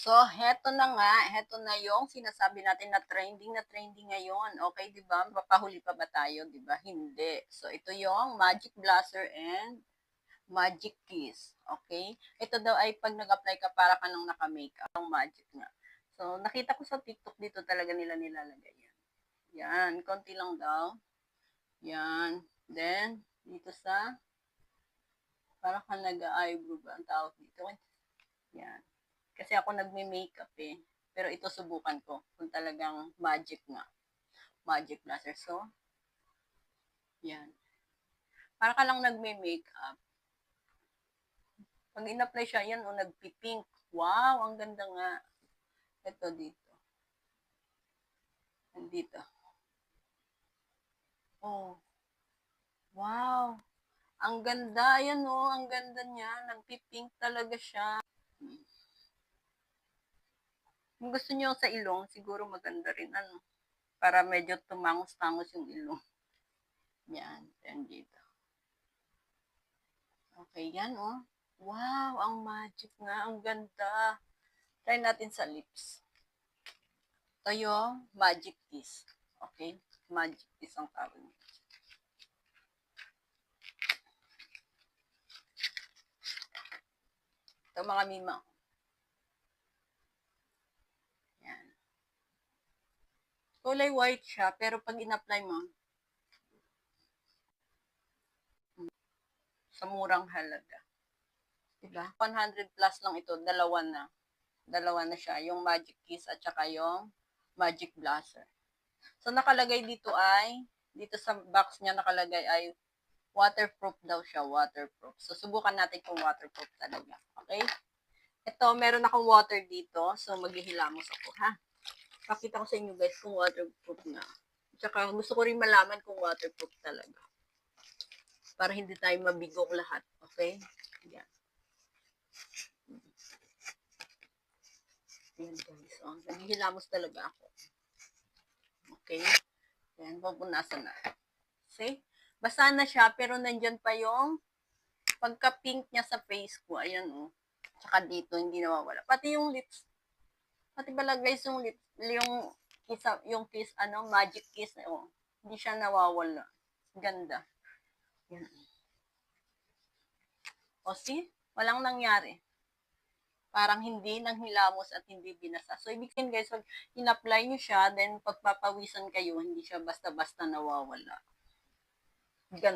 So, heto na yung sinasabi natin na trending ngayon. Okay, di ba? Mapahuli pa ba tayo, di ba? Hindi. So, ito yung Magic Blusher and Magic Kiss. Okay? Ito daw ay pag nag-apply ka para ka nang naka-makeup. Ang magic nga. So, nakita ko sa TikTok dito talaga nila nilalagay yan. Yan, konti lang daw. Yan. Then, dito sa para ka nag-eyebrow ba ang tawag dito? Yan. Kasi ako nagme-makeup eh. Pero ito subukan ko kung talagang magic nga. Magic blusher. So, yan. Para ka lang nagme-makeup. Pag in-apply siya, yan o, nagpipink. Wow, ang ganda nga. Ito dito. Nandito. Oh. Wow. Ang ganda. Ayan o, ang ganda niya. Nagpipink talaga siya. Kung gusto niyo sa ilong, siguro maganda rin. Ano? Para medyo tumangos-tangos yung ilong. Yan. Yan dito. Okay, yan oh. Wow, ang magic nga. Ang ganda. Try natin sa lips. Ito yung magic kiss. Okay? Magic kiss ang tawag. Ito mga mima. Yan. Kulay white siya, pero pag in-apply mo, sa murang halaga. Diba? 100 plus lang ito. Dalawa na siya. Yung magic kiss at saka yung magic blusher. So, nakalagay dito ay, dito sa box niya nakalagay ay waterproof daw siya. Waterproof. So, subukan natin kung waterproof talaga. Okay? Ito, meron akong water dito. So, maghihilamos ako, ha? Pakita ko sa inyo, guys, kung waterproof na. Tsaka, gusto ko rin malaman kung waterproof talaga. Para hindi tayo mabigong lahat. Okay? Yan. Yan, guys. Oh, naghihilamos talaga ako. Okay? Yan, pupunasan na. See? Basa na siya, pero nandyan pa yung pagka-pink niya sa face ko. Ayan, oh. Tsaka dito, hindi nawawala. Pati yung lips. Pati pala, guys, yung lips, yung kiss, magic kiss, oh. Hindi siya nawawala. Ganda. Yan. O, see? Walang nangyari. Parang hindi nang hilamos at hindi binasa. So, ibig sabihin, guys, pag in-apply nyo siya, then pagpapawisan kayo, hindi siya basta-basta nawawala. Ganda.